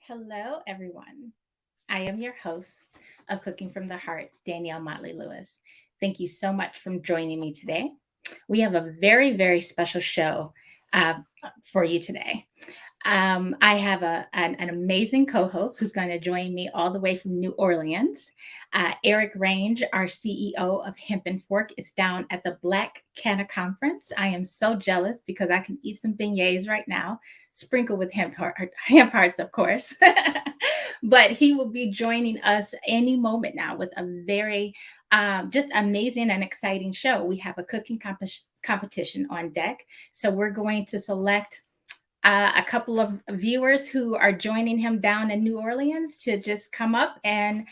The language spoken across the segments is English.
Hello, everyone. I am your host of Cooking from the Heart, Danielle Motley Lewis. Thank you so much for joining me today. We have a very special show uh, for you today. I have an amazing co host who's going to join me all the way from New Orleans. Eric Range, our CEO of Hemp&Fork, is down at the Black Canna Conference. I am so jealous because I can eat some beignets right now, sprinkled with hemp hearts, of course. But he will be joining us any moment now with a very just amazing and exciting show. We have a cooking competition on deck. So we're going to select a couple of viewers who are joining him down in New Orleans to just come up and,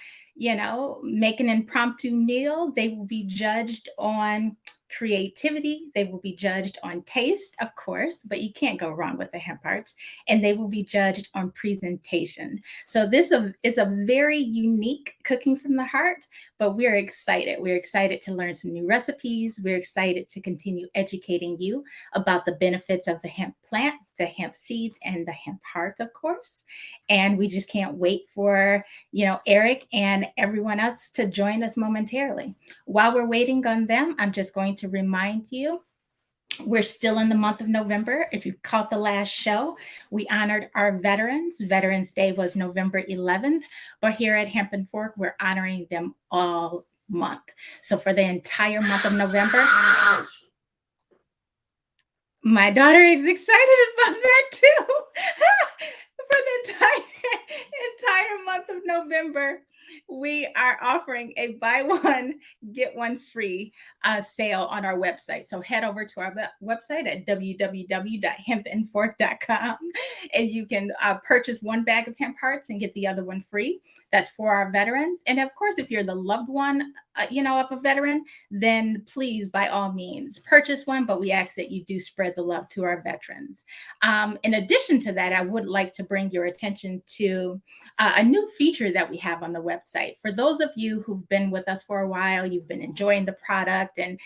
make an impromptu meal. They will be judged on creativity. They will be judged on taste, of course, but you can't go wrong with the hemp hearts. And they will be judged on presentation. So this is a very unique cooking from the heart, but we're excited. We're excited to learn some new recipes. We're excited to continue educating you about the benefits of the hemp plant, the hemp seeds, and the hemp heart, of course. And we just can't wait for, Eric and everyone else to join us momentarily. While we're waiting on them, I'm just going to remind you we're still in the month of November. If you caught the last show, we honored our veterans. Veterans Day was November 11th, but here at Hemp&Fork, we're honoring them all month. So for the entire month of November, my daughter is excited about that too. For the entire month of November, we are offering a buy one, get one free sale on our website. So head over to our website at www.hempandfork.com and you can purchase one bag of hemp hearts and get the other one free. That's for our veterans. And of course, if you're the loved one, of a veteran, then please, by all means, purchase one. But we ask that you do spread the love to our veterans. In addition to that, I would like to bring your attention to a new feature that we have on the website. For those of you who've been with us for a while, you've been enjoying the product and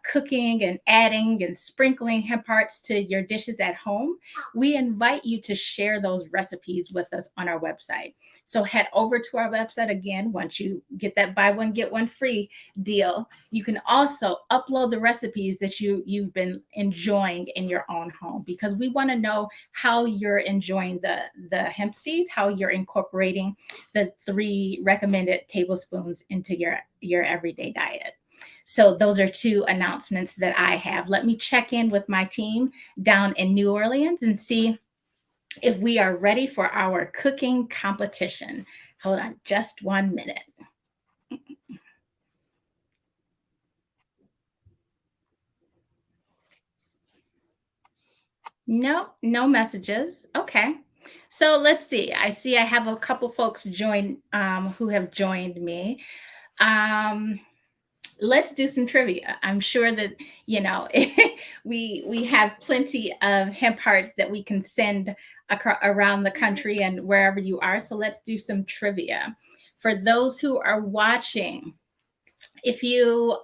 cooking and adding and sprinkling hemp hearts to your dishes at home, we invite you to share those recipes with us on our website. So head over to our website again. Once you get that buy one, get one free deal, you can also upload the recipes that you've been enjoying in your own home, because we want to know how you're enjoying the hemp seeds, how you're incorporating the 3 recommended tablespoons into your everyday diet. So those are 2 announcements that I have. Let me check in with my team down in New Orleans and see if we are ready for our cooking competition. Hold on just 1 minute. No messages. Okay. So let's see. I see I have a couple folks who have joined me. Um, let's do some trivia. I'm sure that we have plenty of hemp hearts that we can send around the country and wherever you are. So let's do some trivia. For those who are watching, if you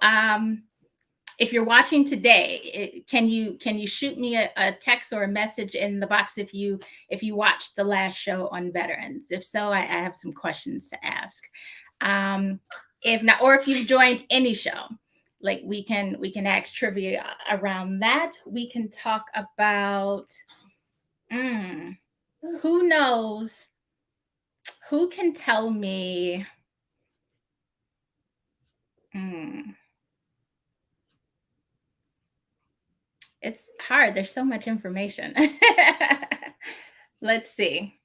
if you're watching today, can you shoot me a text or a message in the box if you watched the last show on veterans? If so, I have some questions to ask. If not, or if you've joined any show, like we can ask trivia around that. We can talk about who knows, who can tell me. It's hard. There's so much information. Let's see.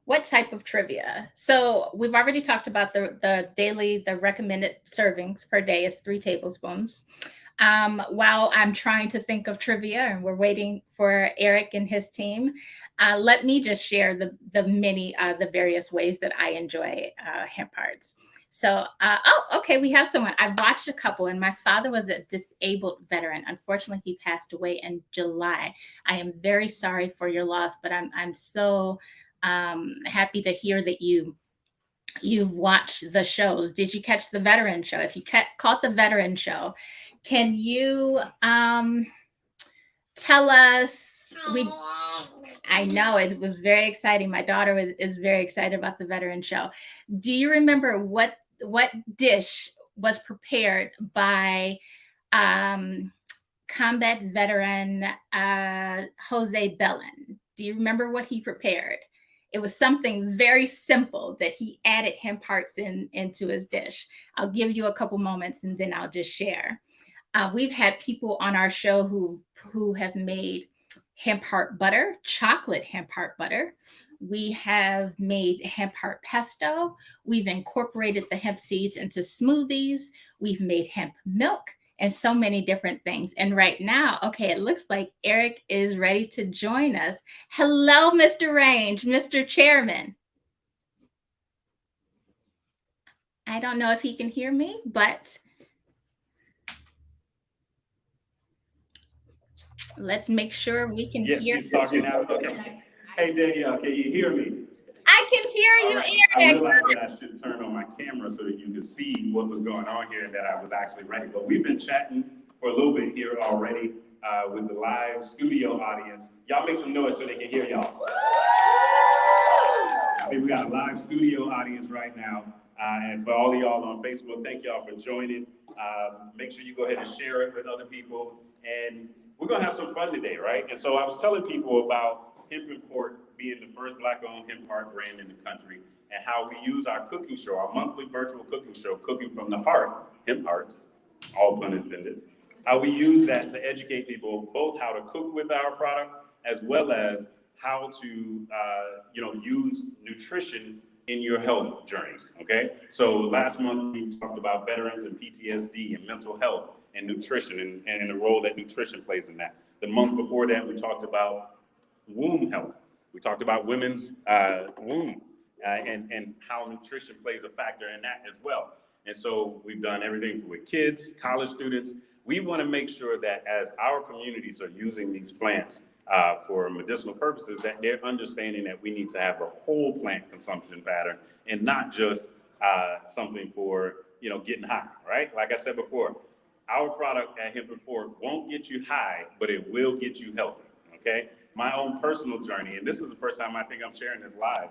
What type of trivia? So we've already talked about the recommended servings per day is 3 tablespoons. While I'm trying to think of trivia and we're waiting for Eric and his team, let me just share the various ways that I enjoy hemp hearts. So, okay, we have someone. I've watched a couple, and my father was a disabled veteran. Unfortunately, he passed away in July. I am very sorry for your loss, but I'm so happy to hear that you've watched the shows. Did you catch the veteran show? If you caught the veteran show, can you tell us? I know it was very exciting. My daughter is very excited about the veteran show. Do you remember what dish was prepared by um, combat veteran Jose Bellin? Do you remember what he prepared? It was something very simple that he added hemp hearts into his dish. I'll give you a couple moments and then I'll just share. We've had people on our show who have made hemp heart butter, chocolate hemp heart butter. We have made hemp heart pesto. We've incorporated the hemp seeds into smoothies. We've made hemp milk and so many different things. And right now, okay, it looks like Eric is ready to join us. Hello, Mr. Range, Mr. Chairman. I don't know if he can hear me, but let's make sure we can yes, hear. Yes, she's talking now. Okay. Hey, Danielle, can you hear me? I can hear you, Right. I Eric. realized that I should turn on my camera so that you could see what was going on here and that I was actually ready. But we've been chatting for a little bit here already with the live studio audience. Y'all make some noise so they can hear y'all. See, we got a live studio audience right now. And for all of y'all on Facebook, thank y'all for joining. Make sure you go ahead and share it with other people. And we're gonna have some fun today, right? And so I was telling people about Hemp&fork being the first Black-owned hemp heart brand in the country, and how we use our cooking show, our monthly virtual cooking show, Cooking from the Heart, Hemp Hearts, all pun intended, how we use that to educate people both how to cook with our product as well as how to use nutrition in your health journey, okay? So last month we talked about veterans and PTSD and mental health and nutrition and the role that nutrition plays in that. The month before that we talked about womb health. We talked about women's womb and how nutrition plays a factor in that as well. And so we've done everything with kids, college students. We want to make sure that as our communities are using these plants for medicinal purposes, that they're understanding that we need to have a whole plant consumption pattern and not just something for getting high, right? Like I said before, our product at Hemp&fork won't get you high, but it will get you healthy, okay? My own personal journey, and this is the first time I think I'm sharing this live.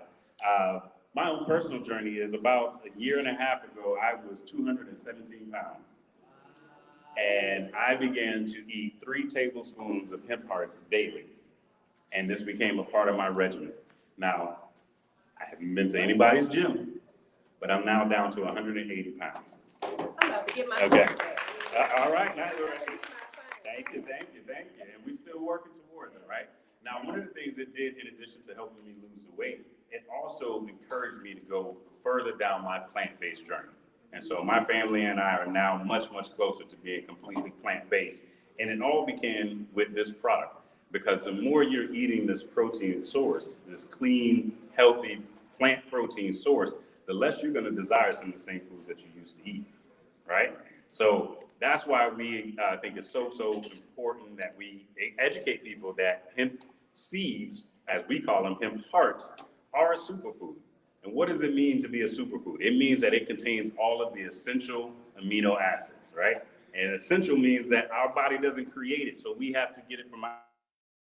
My own personal journey is about a year and a half ago, I was 217 pounds. And I began to eat 3 tablespoons of hemp hearts daily. And this became a part of my regimen. Now, I haven't been to anybody's gym, but I'm now down to 180 pounds. I'm about to get my okay. All right, now you're right. Thank you. And we're still working towards it, right? Now, one of the things it did, in addition to helping me lose the weight, it also encouraged me to go further down my plant-based journey. And so my family and I are now much, much closer to being completely plant-based. And it all began with this product, because the more you're eating this protein source, this clean, healthy plant protein source, the less you're going to desire some of the same foods that you used to eat, right? So that's why we think it's so important that we educate people that hemp seeds, as we call them, hemp hearts, are a superfood. And what does it mean to be a superfood? It means that it contains all of the essential amino acids, right? And essential means that our body doesn't create it, so we have to get it from our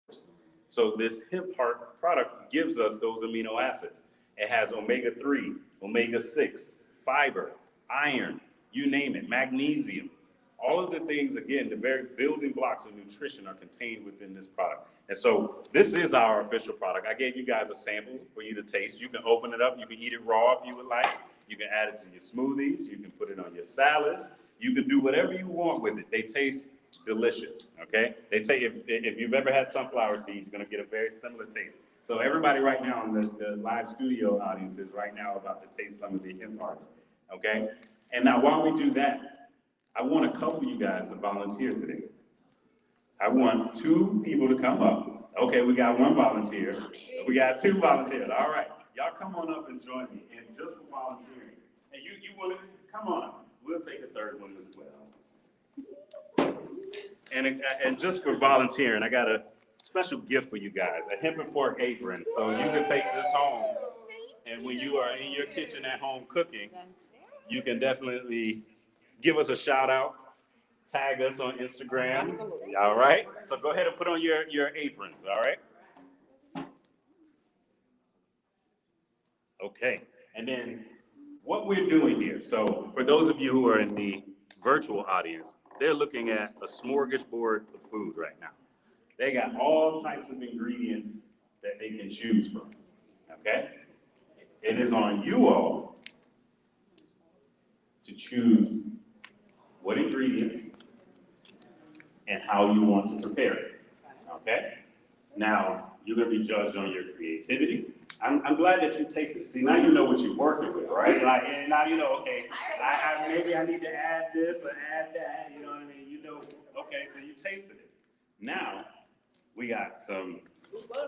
source. So this hemp heart product gives us those amino acids. It has omega-3, omega-6, fiber, iron, you name it, magnesium. All of the things, again, the very building blocks of nutrition are contained within this product. And so this is our official product. I gave you guys a sample for you to taste. You can open it up. You can eat it raw if you would like. You can add it to your smoothies. You can put it on your salads. You can do whatever you want with it. They taste delicious, okay? They take, if you've ever had sunflower seeds, you're gonna get a very similar taste. So everybody right now in the live studio audience is right now about to taste some of the hemp hearts, okay? And now while we do that, I want a couple of you guys to volunteer today. I want 2 people to come up. Okay, we got 1 volunteer. We got 2 volunteers. All right, y'all come on up and join me. And just for volunteering, and you want to come on up. We'll take a 3rd one as well. And just for volunteering, I got a special gift for you guys, a Hemp&fork apron. So you can take this home, and when you are in your kitchen at home cooking, you can definitely give us a shout out. Tag us on Instagram. Absolutely. All right. So go ahead and put on your aprons. All right. Okay, and then what we're doing here, so for those of you who are in the virtual audience, they're looking at a smorgasbord of food right now. They got all types of ingredients that they can choose from, okay? It is on you all to choose what ingredients and how you want to prepare it, okay? Now, you're gonna be judged on your creativity. I'm glad that you tasted it. See, now you know what you're working with, right? Like, and now you know, okay, maybe I need to add this or add that, you know what I mean? You know, okay, so you tasted it. Now, we got some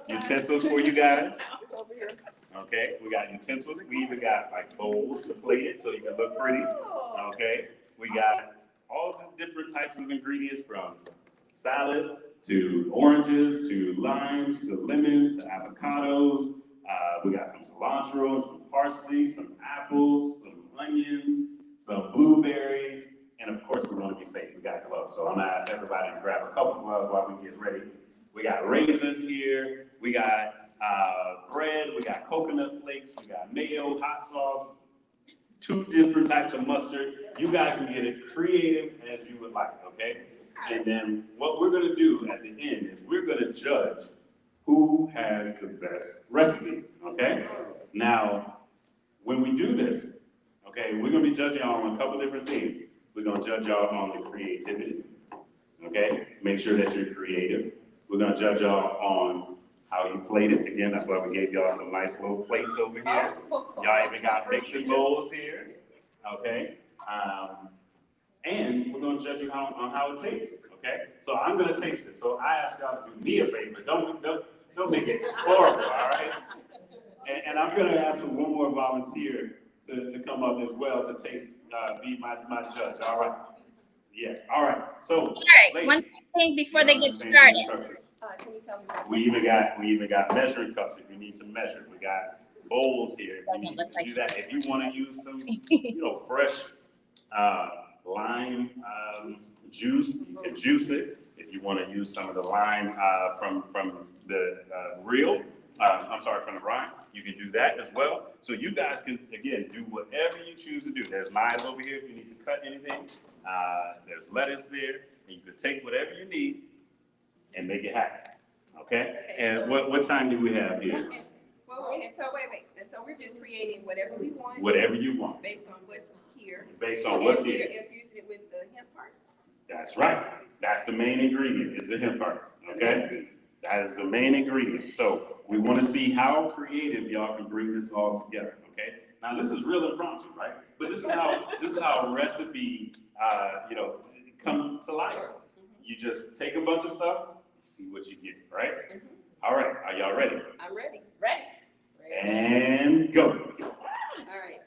utensils for you guys. Okay, we got utensils. We even got like bowls to plate it so you can look pretty. Okay, we got all the different types of ingredients from salad to oranges to limes to lemons to avocados. We got some cilantro, some parsley, some apples, some onions, some blueberries, and of course we want to be safe. We got gloves, so I'm gonna ask everybody to grab a couple gloves while we get ready. We got raisins here. We got bread. We got coconut flakes. We got mayo, hot sauce, 2 different types of mustard. You guys can get it creative as you would like, okay? And then what we're gonna do at the end is we're gonna judge who has the best recipe, okay? Now, when we do this, okay, we're gonna be judging y'all on a couple different things. We're gonna judge y'all on the creativity, okay? Make sure that you're creative. We're gonna judge y'all on how you plate it. Again, that's why we gave y'all some nice little plates over here. Y'all even got mixing bowls here, okay? And we're gonna judge you on how it tastes, okay? So I'm gonna taste it. So I ask y'all to do me a favor. Don't make it horrible, all right? And I'm gonna ask for one more volunteer to come up as well to taste, be my judge, all right? Yeah, all right. So, All right, ladies, one thing before they get understand started. the instructions. Can you tell me? We even got measuring cups if you need to measure. We got bowls here if you need to do that. If you want to use some, fresh lime juice, you can juice it. If you want to use some of the lime from the from the rind, you can do that as well. So you guys can, again, do whatever you choose to do. There's knives over here if you need to cut anything. There's lettuce there, and you can take whatever you need and make it happen. Okay? And what time do we have here? And so wait. And so we're just creating whatever we want. Whatever you want. Based on what's here. Based on what's here. And infusing it with the hemp parts. That's right. That's the main ingredient, is the hemp parts. Okay? That is the main ingredient. So we want to see how creative y'all can bring this all together. Okay? Now this is real impromptu, right? But this is how a recipe come to life. You just take a bunch of stuff, see what you get, right? All right, are y'all ready? I'm ready. And go. All right.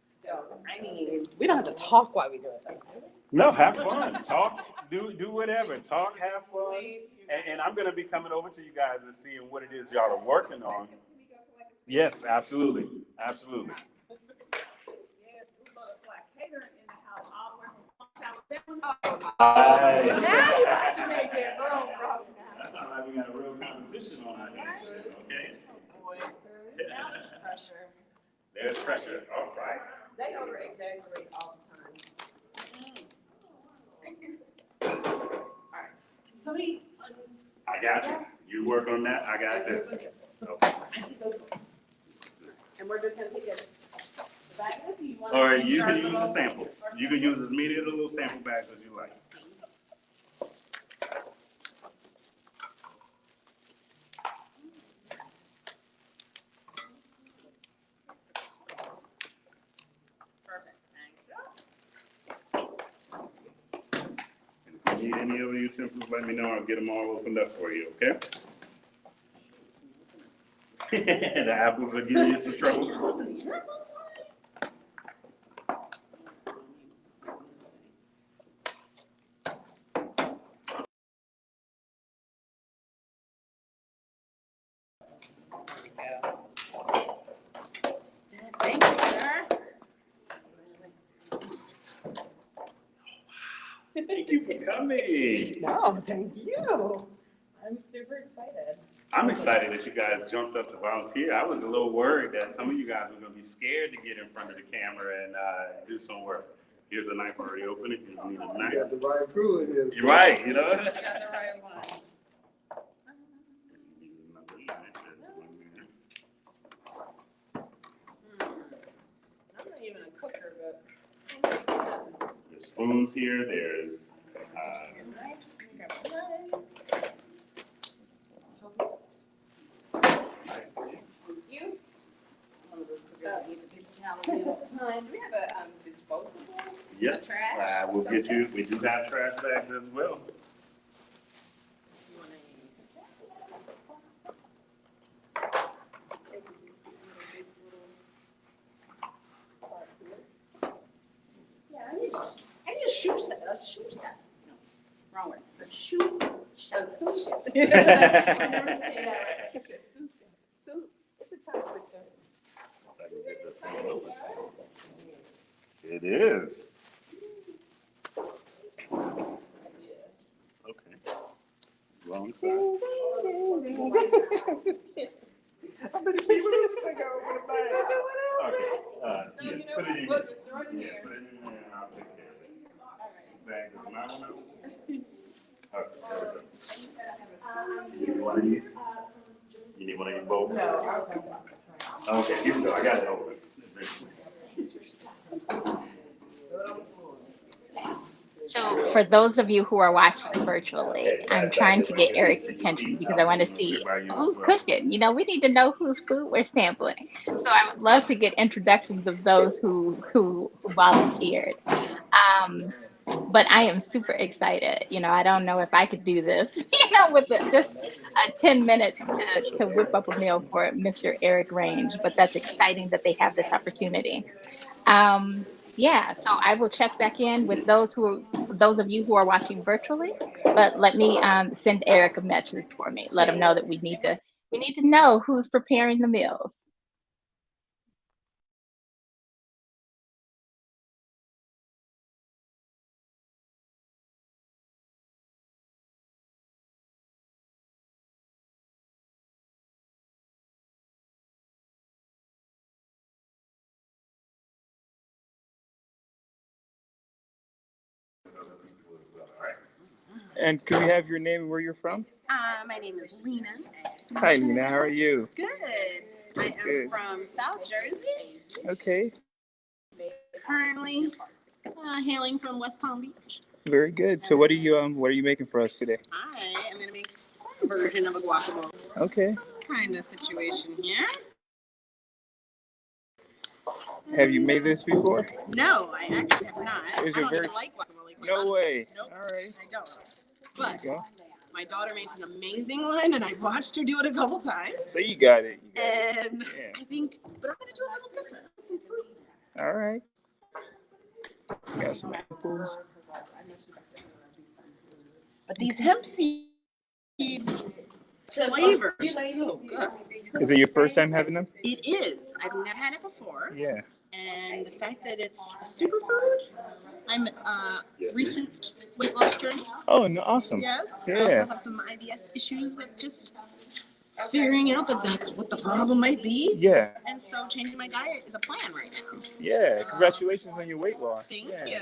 So, We don't have to talk while we do it, though. No, have fun. Talk, do whatever. Talk, have fun. And I'm gonna be coming over to you guys and seeing what it is y'all are working on. Yes, absolutely. Absolutely. yes, we look like catering in the house all the way from Now you have to make it wrong, bro. That sounds like we got a real competition on our hands, okay? Now there's pressure. There's pressure, all right. They over exaggerate all the time. Alright. Can somebody I got you. You work on that, I got this. Okay. And we're just gonna take it. the bag is, or you want Or us to you our can use a little- sample. You can use as many of the little sample bags as you like. Perfect, If you need any of the utensils, let me know. I'll get them all opened up for you, okay? The apples are giving you some trouble. Thank you, sir. Thank you for coming. No, thank you. I'm super excited. I'm excited that you guys jumped up to volunteer. I was a little worried that some of you guys were going to be scared to get in front of the camera and do some work. Here's a knife already open if you need a knife. You got the right crew in here. You're right, you know? You got the right ones. I'm not even a cooker, but. There's spoons here. There's You? One of those cookers that needs a paper towel at all times. We have a disposable. yep. Trash. We'll get you. We do have trash bags as well. You wanna- Yeah, I need a shoe set. A shoe set. No, wrong word. A shoe. A shoe set. I never say that right. A shoe set. So it's a tongue twister. It is. Okay. Wrong side. How many people do you think I opened a bag? Okay. So, Yeah, you know put it in what? here. Just throw it in Yeah, here. put it in there and I'll take care of it. Bag does not know. Okay, there we go. You need one of these? You need one of these bowls? No, Okay, here we go. I got it open. So for those of you who are watching virtually, I'm trying to get Eric's attention because I want to see who's cooking. You know, we need to know whose food we're sampling. So I would love to get introductions of those who volunteered. But I am super excited. You know, I don't know if I could do this, with just 10 minutes to whip up a meal for Mr. Eric Range, but that's exciting that they have this opportunity. Um, yeah, so I will check back in with those of you who are watching virtually, but let me send Eric a message for me. Let him know that we need to know who's preparing the meals. And could we have your name and where you're from? My name is Lena. Hi, Nina. How are you? Good. I am Good. from South Jersey, Okay. currently hailing from West Palm Beach. Very good. So what are you making for us today? I am going to make some version of a guacamole. Okay. Some kind of situation here. Have you made this before? No, I actually have not. Is I it don't very- even like guacamole. quite No honestly. way. Nope. All right. I don't. There you But go. my daughter makes an amazing one, and I watched her do it a couple times. So you got it. You got it. And Yeah. I think, but I'm going to do a little different. Some fruit. All right. Got some apples. But these hemp seeds flavor is so good. Is it your first time having them? It is. I've never had it before. Yeah. And the fact that it's a superfood, I'm recent weight loss journey. Oh, no, awesome. Yes. I Yeah. also have some IBS issues that just figuring out that that's what the problem might be. Yeah. And so changing my diet is a plan right now. Yeah. Congratulations on your weight loss. Thank Yeah. you.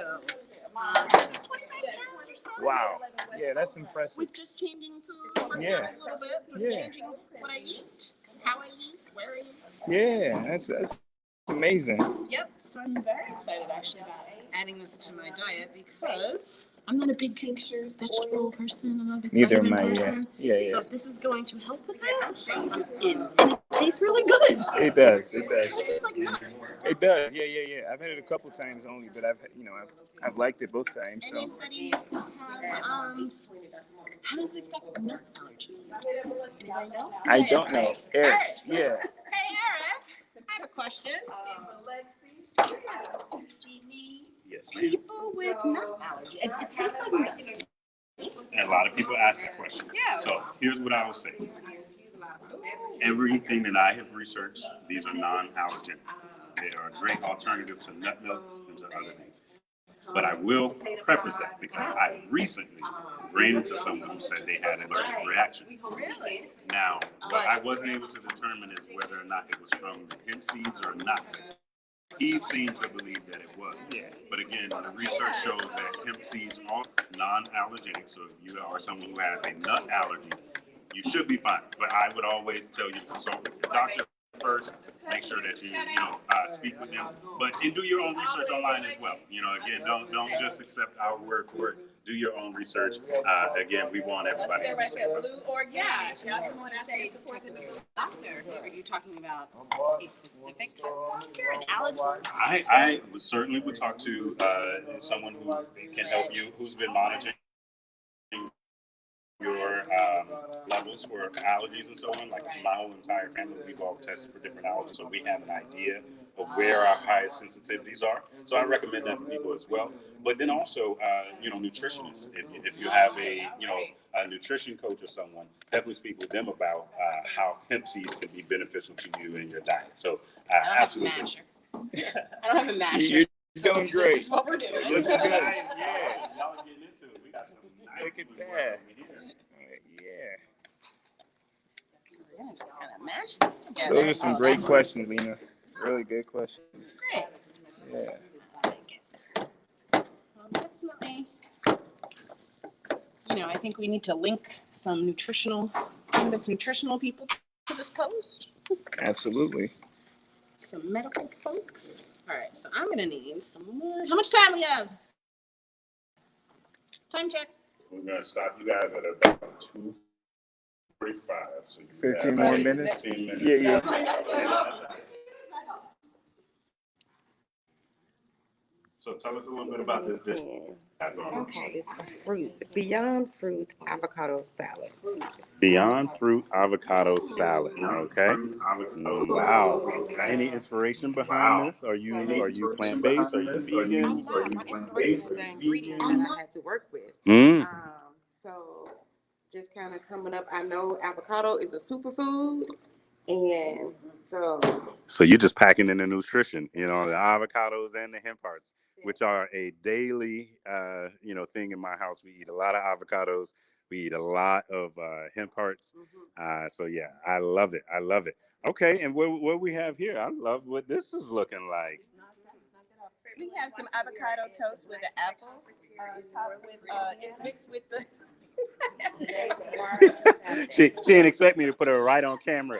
25 pounds or so. Wow. Yeah, that's impressive. With just changing food, working Yeah. out a little bit, Yeah. changing what I eat, how I eat, where I eat. Yeah, that's amazing. Yep. So I'm very excited actually about adding this to my diet because I'm not a big vegetable person. I'm not a big Neither am vitamin I. Yeah. person. Yeah. So Yeah. if this is going to help with that, I'm in. And it tastes really good. It does. It does. It tastes like nuts. It does. Yeah. Yeah. Yeah. I've had it a couple times only, but I've liked it both times. So. Anybody have how does it affect nut allergies? Anybody know? I don't know. Eric. Yeah. Hey Eric, I have a question. Yes, ma'am. People with nut allergy, it tastes like nuts. And a lot of people ask that question. Yeah. So here's what I will say. Everything that I have researched, these are non-allergenic. They are a great alternative to nut milks and to other things. But I will preface that because I recently ran into someone who said they had an allergic reaction. Really? Now, what I wasn't able to determine is whether or not it was from the hemp seeds or not. He seemed to believe that it was. Yeah. But again, the research shows that hemp seeds are non-allergenic. So if you are someone who has a nut allergy, you should be fine. But I would always tell you to consult with your doctor first. Make sure that you speak with them, and do your own research online as well. Again, don't just accept our word for it. Do your own research. Again, we want everybody to be safe. Blue organic. Yeah, you want to say support the blue doctor. Are you talking about a specific type of doctor, an allergist? I certainly would talk to someone who can help you, who's been monitoring your levels for allergies and so on. Like my whole entire family, we've all tested for different allergies, so we have an idea of where our highest sensitivities are. So I recommend that for people as well. But then also, nutritionists. If you have a nutrition coach or someone, definitely speak with them about how hemp seeds can be beneficial to you in your diet. So absolutely. I don't have a masher. You're doing great. This is what we're doing. This is good. Yeah, y'all are getting into it. We got some nice Look at food that. over here. Yeah. We're gonna just kind of mash this together. Those are some great questions, Lena. Really good questions. Great. Yeah. Well, definitely. I think we need to link some famous nutritional people to this post. Absolutely. Some medical folks. All right, so I'm gonna need some more. How much time we have? Time check. We're gonna stop you guys at about 2:45. So you 15 have more minutes? 15 minutes. Yeah. So tell us a little bit about this dish. Okay, it's a fruit, Beyond Fruit avocado salad. Beyond Fruit avocado salad. Okay. Wow. Any inspiration behind this? Are you plant based? Are you vegan? My inspiration is the ingredient that I had to work with. Mm. So just kind of coming up, I know avocado is a superfood, and So you're just packing in the nutrition, the avocados and the hemp hearts, which are a daily, thing in my house. We eat a lot of avocados. We eat a lot of hemp hearts. So yeah, I love it. I love it. Okay, and what we have here, I love what this is looking like. We have some avocado toast with an apple. Topped with, it's mixed with the. She didn't expect me to put her right on camera.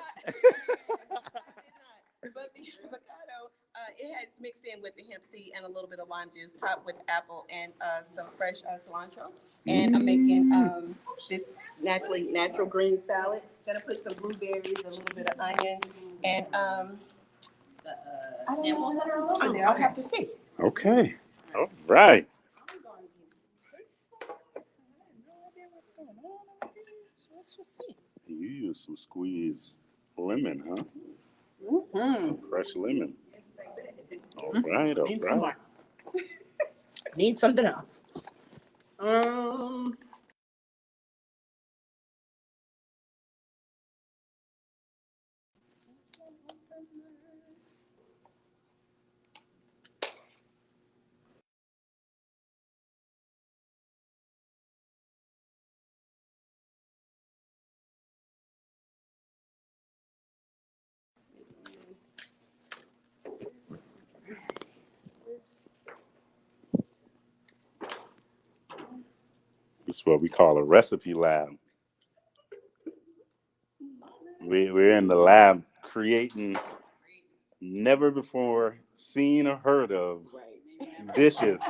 But the avocado, it has mixed in with the hemp seed and a little bit of lime juice, topped with apple and some fresh cilantro. And I'm making this natural green salad. Gonna put some blueberries, a little bit of onions, and samples that are all over there. I'll have to see. Okay. All right. I'm going to taste some. I have no idea what's going on over here, so let's just see. You use some squeezed lemon, huh? Mm-hmm. Some fresh lemon. All right, all Need right. some more. Need something else. This is what we call a recipe lab. We're in the lab creating never before seen or heard of dishes.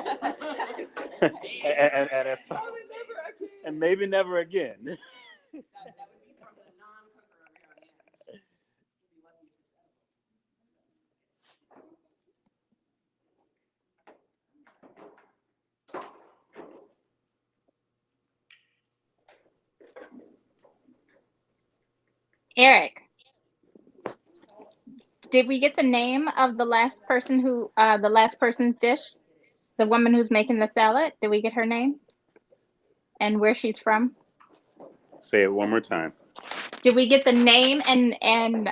and maybe never again. Eric, did we get the name of the last person's dish? The woman who's making the salad? Did we get her name? And where she's from? Say it one more time. Did we get the name and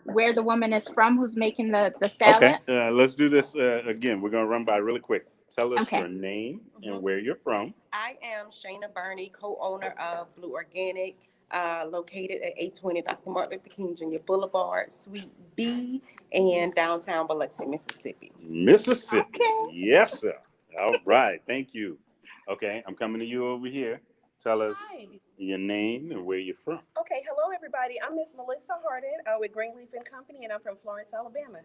where the woman is from who's making the salad? Okay, let's do this again. We're gonna run by really quick. Tell us Okay. your name and where you're from. I am Shayna Burney, co-owner of Blue Organic, located at 820 Dr. Martin Luther King Jr. Boulevard, Suite B, in downtown Biloxi, Mississippi. Mississippi. Okay. Yes, sir. All right. Thank you. Okay, I'm coming to you over here. Tell us Hi. your name and where you're from. Okay, hello everybody. I'm Miss Melissa Harden with Greenleaf and Company, and I'm from Florence, Alabama.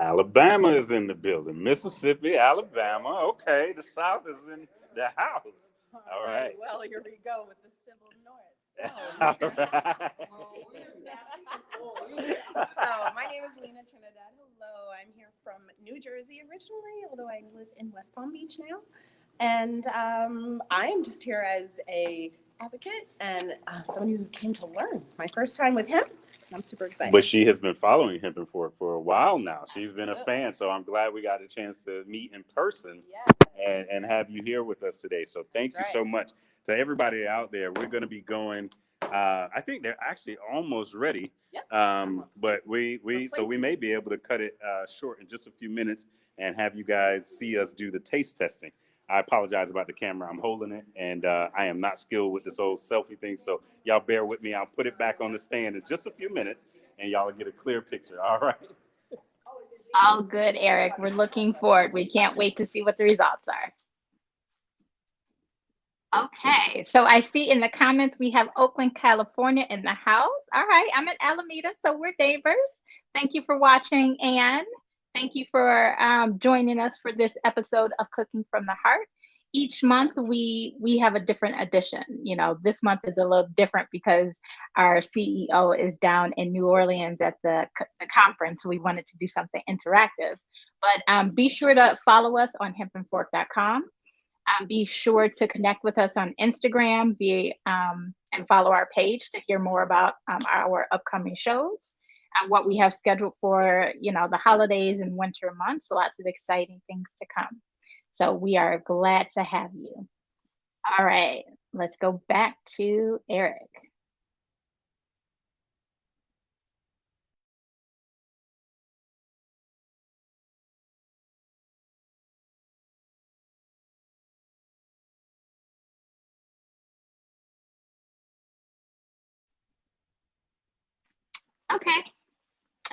Alabama is in the building. Mississippi, Alabama. Okay, the South is in the house. All right. Well, here we go with the civil north. All right. So my name is Lena Trinidad. Hello, I'm here from New Jersey originally, although I live in West Palm Beach now. And I'm just here as a advocate and somebody who came to learn. My first time with him. I'm super excited. But she has been following Hemp&fork for a while now. She's been a fan, so I'm glad we got a chance to meet in person and have you here with us today. So thank you so much. To everybody out there, we're going to be going. I think they're actually almost ready. But we may be able to cut it short in just a few minutes and have you guys see us do the taste testing. I apologize about the camera. I'm holding it, and I am not skilled with this old selfie thing, so y'all bear with me. I'll put it back on the stand in just a few minutes, and y'all will get a clear picture. All right. All good, Eric. We're looking forward. We can't wait to see what the results are. Okay, so I see in the comments we have Oakland, California in the house. All right, I'm in Alameda, so we're neighbors. Thank you for watching, Anne. Thank you for joining us for this episode of Cooking from the Heart. Each month we have a different edition. You know, this month is a little different because our CEO is down in New Orleans at the conference. We wanted to do something interactive. But be sure to follow us on hempandfork.com. Be sure to connect with us on Instagram and follow our page to hear more about our upcoming shows and what we have scheduled for, the holidays and winter months. Lots of exciting things to come. So we are glad to have you. All right, let's go back to Eric. Okay.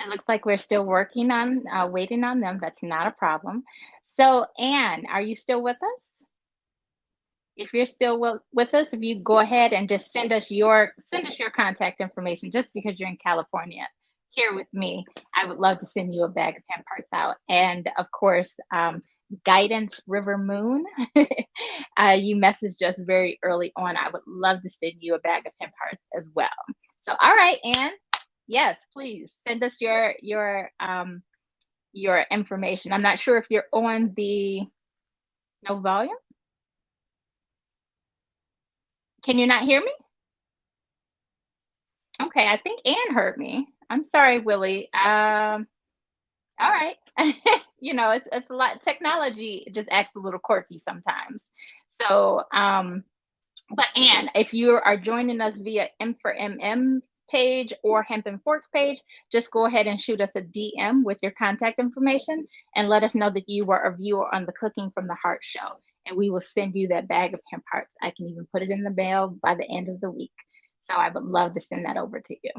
It looks like we're still working on, waiting on them. That's not a problem. So, Anne, are you still with us? If you're still with us, if you go ahead and just send us your contact information, just because you're in California here with me, I would love to send you a bag of hemp hearts out. And of course, Guidance River Moon, you messaged us very early on. I would love to send you a bag of hemp hearts as well. So, all right, Anne. Yes, please send us your information. I'm not sure if you're on the no volume. Can you not hear me? Okay, I think Anne heard me. I'm sorry, Willie. All right. It's a lot. Technology just acts a little quirky sometimes. So, but Anne, if you are joining us via M4MM page or Hemp&fork page, just go ahead and shoot us a DM with your contact information and let us know that you were a viewer on the Cooking from the Heart show. And we will send you that bag of hemp hearts. I can even put it in the mail by the end of the week. So I would love to send that over to you.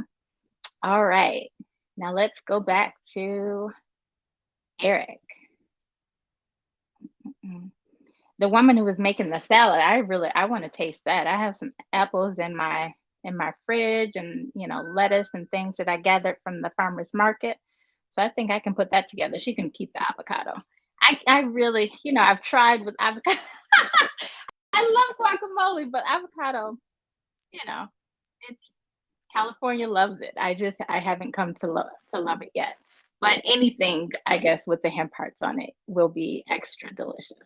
All right. Now let's go back to Eric. The woman who was making the salad, I want to taste that. I have some apples in my fridge and lettuce and things that I gathered from the farmer's market. So I think I can put that together. She can keep the avocado. I really, I've tried with avocado. I love guacamole, but avocado, it's California loves it. I haven't come to love it yet. But anything, I guess, with the hemp hearts on it will be extra delicious.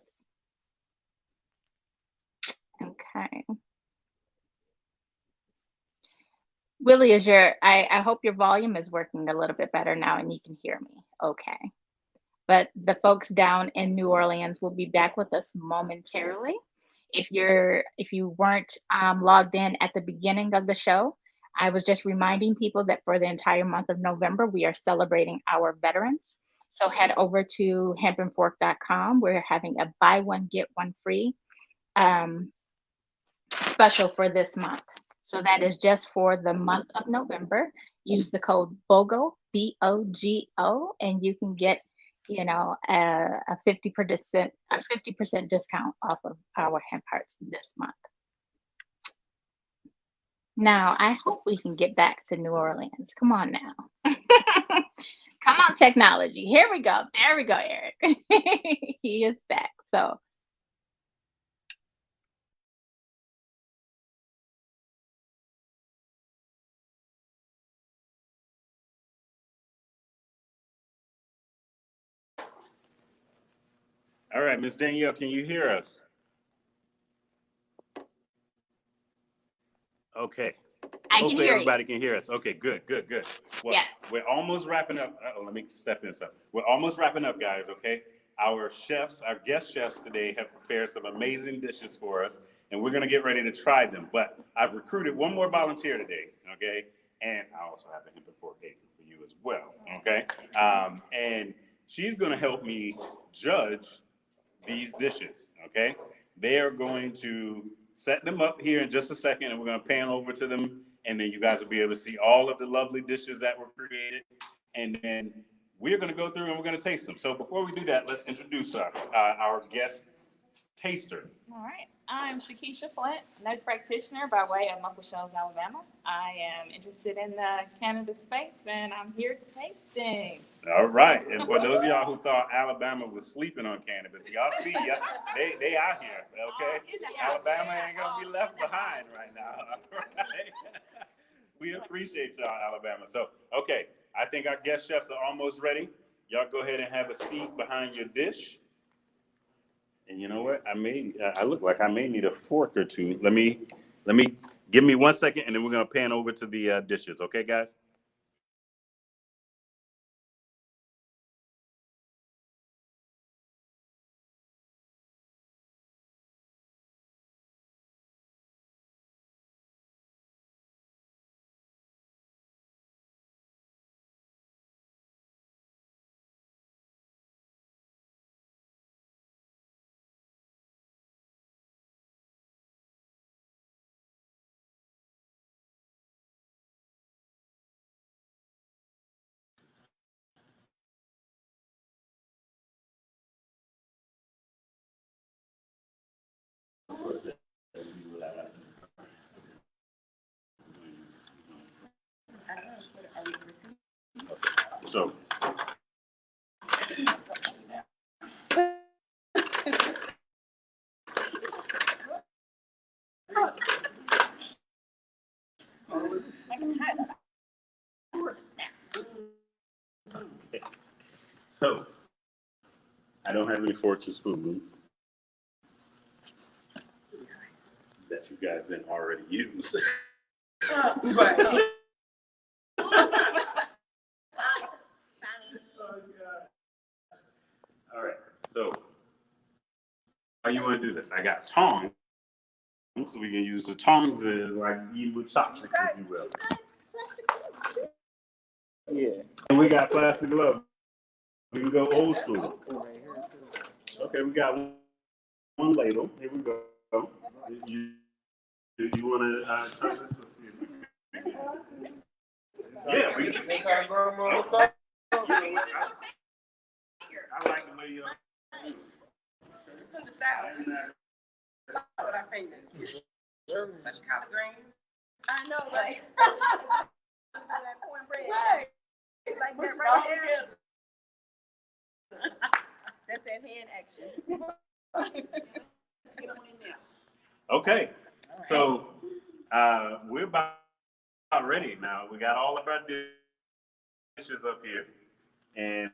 Okay. Willie, I hope your volume is working a little bit better now and you can hear me. Okay. But the folks down in New Orleans will be back with us momentarily. If you weren't logged in at the beginning of the show, I was just reminding people that for the entire month of November, we are celebrating our veterans. So head over to hempandfork.com. We're having a buy one, get one free um, special for this month. So that is just for the month of November. Use the code BOGO, BOGO, and you can get, a 50% discount off of our hemp hearts this month. Now, I hope we can get back to New Orleans. Come on now. Come on, technology. Here we go. There we go, Eric. He is back. So, All right, Miss Danielle, can you hear us? Okay. I can Hopefully hear you. everybody can hear us. Okay, good, good, good. Well, Yes. we're almost wrapping up. Let me step in some. We're almost wrapping up, guys, okay? Our chefs, our guest chefs today have prepared some amazing dishes for us, and we're gonna get ready to try them. But I've recruited one more volunteer today, okay? And I also have a hemp and fork cake for you as well, okay? And she's gonna help me judge these dishes, okay? They are going to set them up here in just a second, and we're gonna pan over to them, and then you guys will be able to see all of the lovely dishes that were created. And then we're gonna go through and we're gonna taste them. So before we do that, let's introduce our guest taster. All right. I'm Shakisha Flint, nurse practitioner by way of Muscle Shoals, Alabama. I am interested in the cannabis space and I'm here tasting. All right, and for those of y'all who thought Alabama was sleeping on cannabis, y'all see, they out here, okay? Alabama ain't gonna be left behind right now, all right? We appreciate y'all, Alabama. So, okay, I think our guest chefs are almost ready. Y'all go ahead and have a seat behind your dish. And you know what? I look like I may need a fork or two. Let me, give me 1 second, and then we're gonna pan over to the dishes. Okay, guys? So. So, I don't have any forks or spoons that you guys didn't already use. Right. All right, so how you want to do this? I got tongs, so we can use the tongs as like eat with chopsticks, if you will. Yeah. And we got plastic gloves. We can go old school. Okay, we got one ladle. Here we go. You want to try this? Let's see if we can. Yeah, we can. That's our grandma. I like the way you. Put the salad. With our fingers. Such collard greens. I know, right? That cornbread. Right. Like that right there. That's that hand action. Get on in there. Okay, so we're about ready now. We got all of our dishes up here, and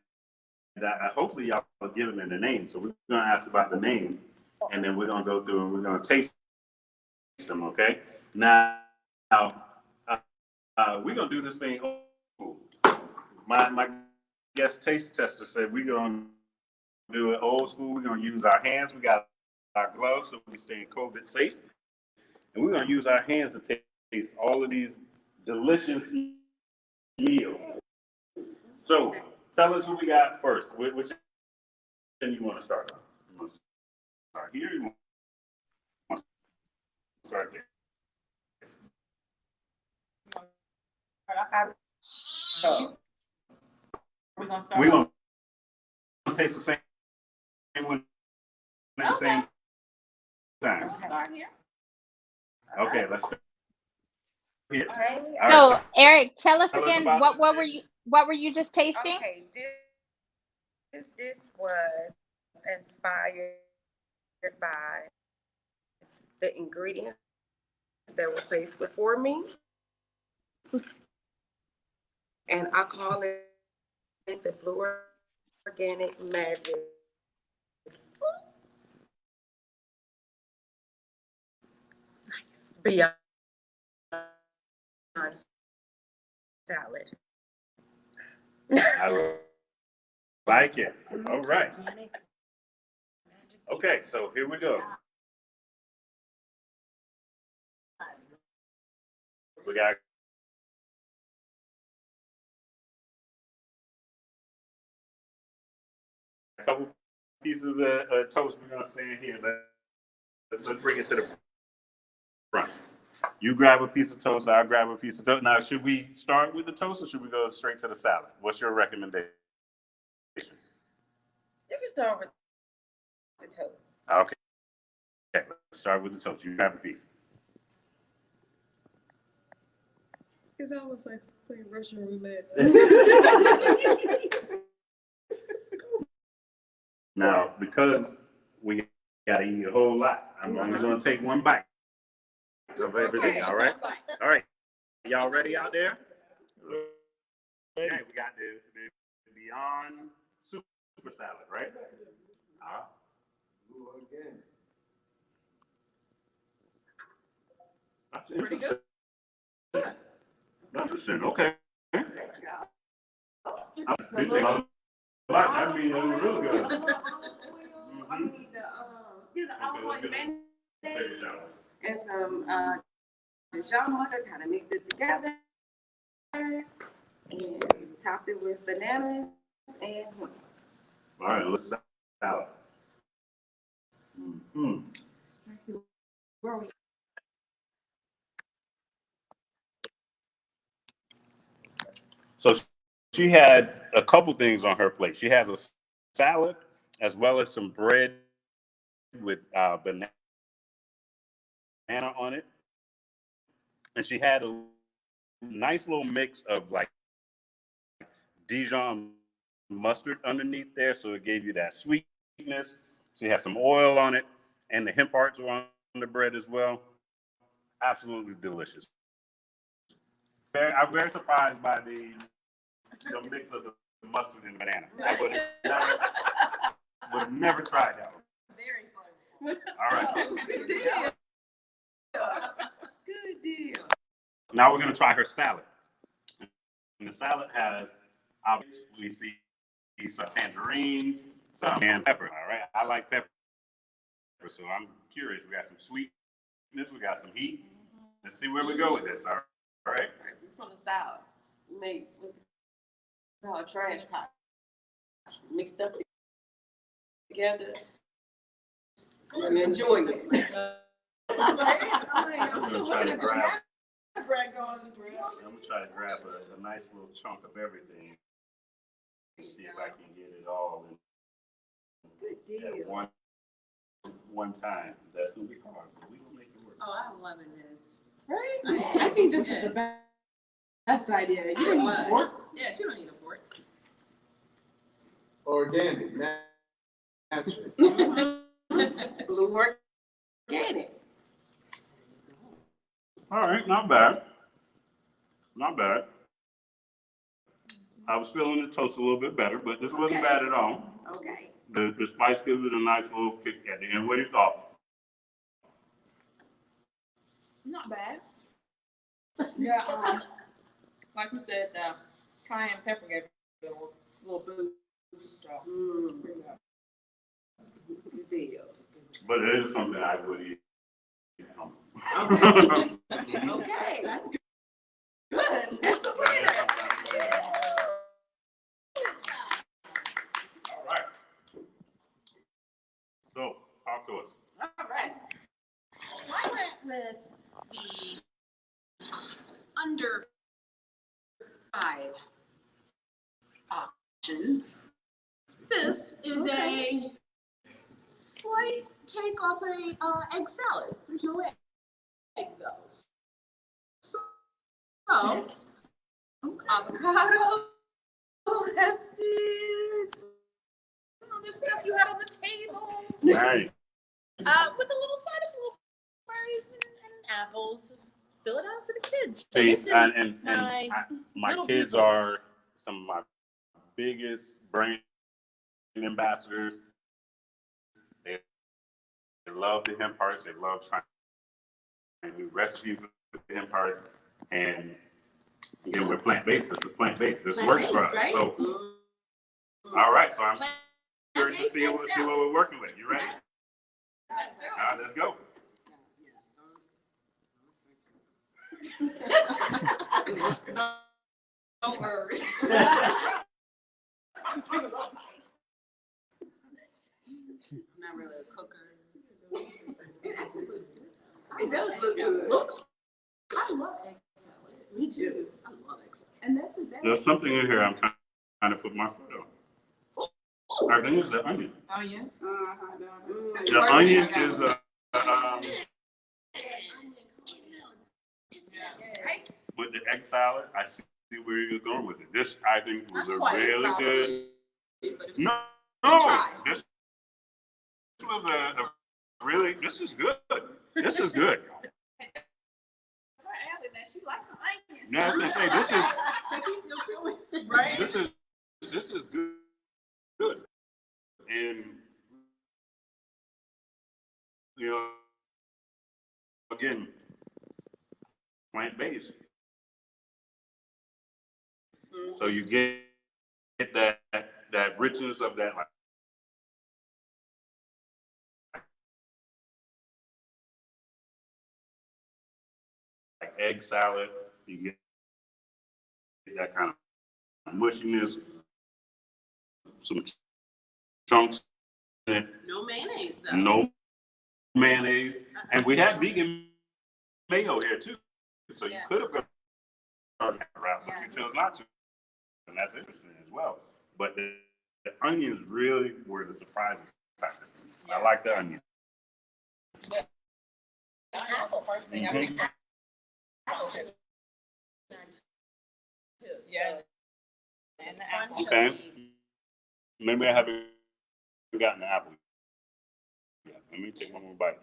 hopefully y'all are giving them the name. So we're gonna ask about the name, and then we're gonna go through and we're gonna taste them. Okay. Now, we're gonna do this thing. My guest taste tester said we're gonna do it old school. We're gonna use our hands. We got our gloves so we stay COVID safe, and we're gonna use our hands to taste all of these delicious meals. So tell us who we got first. Which end you want to start on? You want to start here? You want to start there? So, we're gonna start. We gonna taste the same one at the same time. We'll start here. Okay, let's start here. Okay. All So, right, Eric, tell us tell us again about what this dish. were you just tasting? Okay, this dish was inspired by the ingredients that were placed before me. And I call it the Blue Organic Magic. Beyond salad. I like it. All right. Okay, so here we go. We got a couple pieces of toast we're gonna stand here. Let's bring it to the front. You grab a piece of toast, I'll grab a piece of toast. Now, should we start with the toast or should we go straight to the salad? What's your recommendation? You can start with the toast. Okay. Okay, let's start with the toast. You grab a piece. It's almost like playing Russian roulette. Now, because we gotta eat a whole lot, I'm only gonna take one bite of everything, all right? All right, y'all ready out there? Okay, we got the Beyond Super Salad, right? That's interesting. That's interesting, okay. That means it was real good. And some Dijon butter, kind of mixed it together. And topped it with bananas and hemp. All right, let's salad. Mm-hmm. So she had a couple things on her plate. She has a salad as well as some bread with banana on it. And she had a nice little mix of like Dijon mustard underneath there. So it gave you that sweetness. She had some oil on it and the hemp hearts were on the bread as well. Absolutely delicious. I'm very surprised by the mix of the mustard and banana. I would have never tried that one. Very flavorful. All right. Good deal. Good deal. Now we're going to try her salad. And the salad has, obviously, we see some tangerines, some and pepper. All right. I like pepper. So I'm curious. We got some sweetness. We got some heat. Let's see where we go with this. All right. From the salad, we made what's called trash pot. Mixed up together. And enjoy it. I'm going to try to grab. Bread going in the bread. I'm gonna try to grab a nice little chunk of everything and see if I can get it all in at one time. That's gonna be hard, but we gonna make it work. Oh, I'm loving this. Right? I think this is the best idea. You don't need forks. Yeah, you don't need a fork. Organic, natural. Blue Organic. All right, not bad. Not bad. I was feeling the toast a little bit better, but this wasn't bad at all. Okay. The spice gives it a nice little kick at the end. What do you thought? Not bad. Yeah, like you said, cayenne pepper gave it a little boost. Good deal. But it is something I would eat. Okay. Okay. That's good. That's the winner. under 5 option. This is a slight take off a egg salad. There's no egg though. So avocado, hemp seeds, other stuff you had on the table. Nice. With a little side of blueberries and apples. Fill it out for the kids. So See, this is my little kids people. are some of my biggest brand ambassadors. They love the hemp hearts. They love trying new recipes with the hemp hearts. And again, we're plant-based. This is plant-based. This works for us. Right? So, all right. So I'm curious to see what we're working with. You ready? All right, let's go. Don't worry. I'm not really a cooker. It does look good. It looks. I love egg salad. Me too. I love egg salad. And that's a better. There's something in here I'm trying to put my foot on. I think it's the onion. Oh, yeah? The onion is with the egg salad. I see where you're going with it. This I think was a really good. No, this was a really. This is good. This is good. She likes some onions. Now I was gonna say this is. She's still chewing. Right? This is good. Good. And you know, again, plant-based. So you get that richness of that like egg salad. You get that kind of mushiness, some chunks in it. No mayonnaise though. No mayonnaise, and we have vegan mayo here too. So you could have gone that route, but you chose not to, and that's interesting as well. But the onions really were the surprising factor. I like the onion. Apple first thing I Mhm. Yeah. And the apple. Okay. Maybe I haven't gotten the apple yet. Let me take one more bite.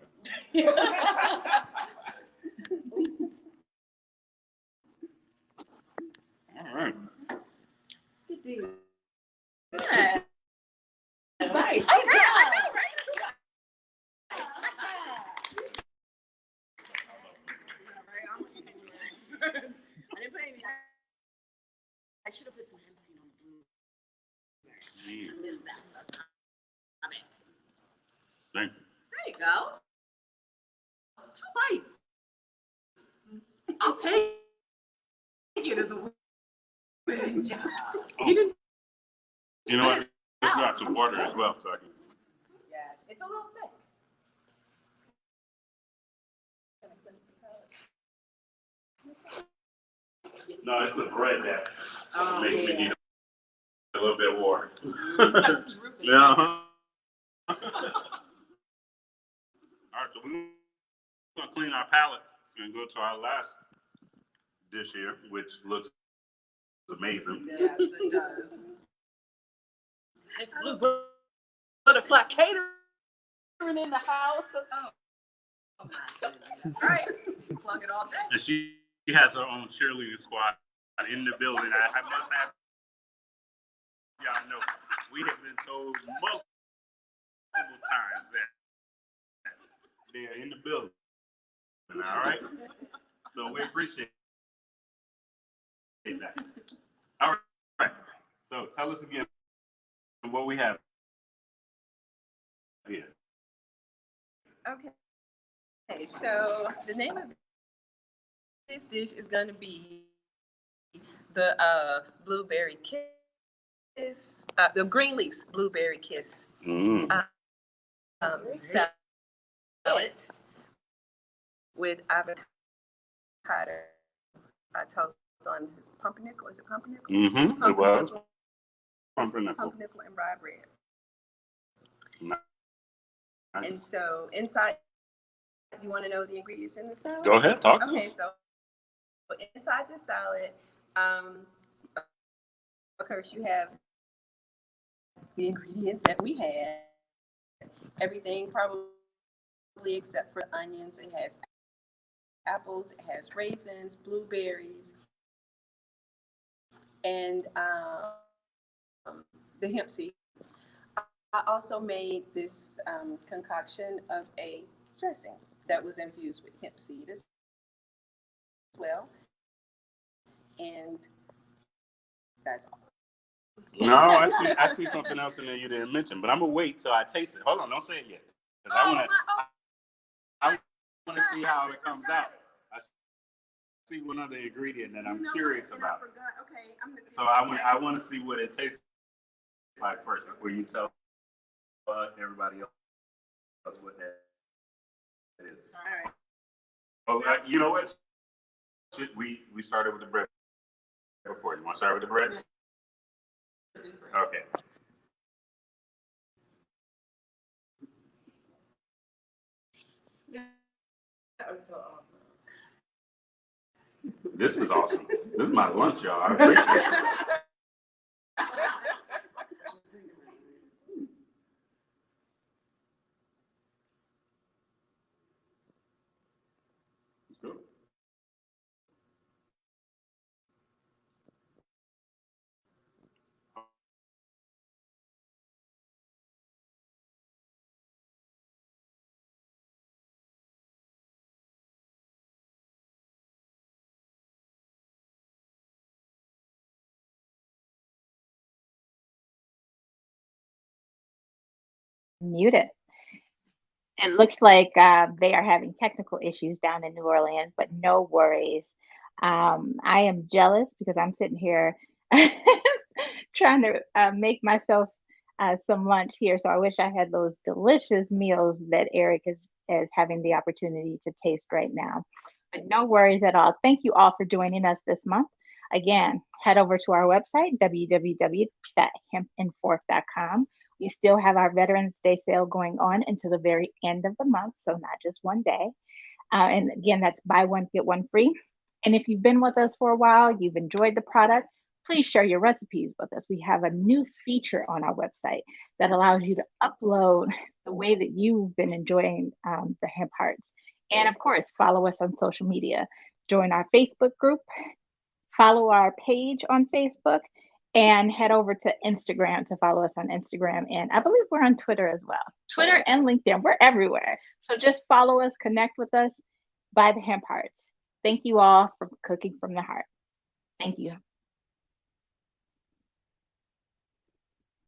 All right. Good deal. Yeah. Right. I know, right? I didn't put any. I should have put some hemp seed on the blue. I missed that. I mean, Thank you. there you go. 2 bites. I'll take it as a win. Job. You didn't. You know what? Let's got some water as well, so I can. Yeah, it's a little thick. No, it's the bread that Oh, makes me yeah. need a little bit of water. Yeah. Yeah. Uh-huh. All right, so we're gonna clean our palate and go to our last dish here, which looks amazing. Yes, it does. It's Blue Butterfly Catering in the house. Oh my goodness. All right, plug it all day. And she has her own cheerleading squad in the building. I must have y'all know we have been told multiple times that they're in the building. All right, so we appreciate that. All right, so tell us again what we have here. Okay. Okay, so the name of this dish is going to be the blueberry kiss, the green leaves blueberry kiss salad with avocado toast on his pumpernickel. Is it pumpernickel? Mm-hmm. It was Pumpernickel, pumpernickel. pumpernickel and rye bread. And Nice. so inside, you want to know the ingredients in the salad? Go ahead, talk to Okay, us. so inside the salad, of course, you have the ingredients that we had. Everything probably except for onions. It has apples, it has raisins, blueberries, and the hemp seed. I also made this concoction of a dressing that was infused with hemp seed as well. And that's all. No, I see something else in there you didn't mention, but I'm gonna wait till I taste it. Hold on, don't say it yet, because I wanna see how it comes out. I see one other ingredient that I'm curious about. Okay, I'm gonna see. So I want to see what it tastes like first before you tell everybody else what that is. All right. Oh, you know what? We started with the bread before. You want to start with the bread? Okay. That was so awesome. This is awesome. This is my lunch, y'all. I appreciate it. Let's go. Muted. It looks like they are having technical issues down in New Orleans, but no worries. I am jealous because I'm sitting here trying to make myself some lunch here. So I wish I had those delicious meals that Eric is having the opportunity to taste right now. But no worries at all. Thank you all for joining us this month. Again, head over to our website, www.hempandfork.com. We still have our Veterans Day sale going on until the very end of the month, so not just one day. And again, that's buy one, get one free. And if you've been with us for a while, you've enjoyed the product, please share your recipes with us. We have a new feature on our website that allows you to upload the way that you've been enjoying the hemp hearts. And of course, follow us on social media. Join our Facebook group, follow our page on Facebook, and head over to Instagram to follow us on Instagram. And I believe we're on Twitter as well. Twitter and LinkedIn, we're everywhere. So just follow us, connect with us, buy the hemp hearts. Thank you all for cooking from the heart. Thank you.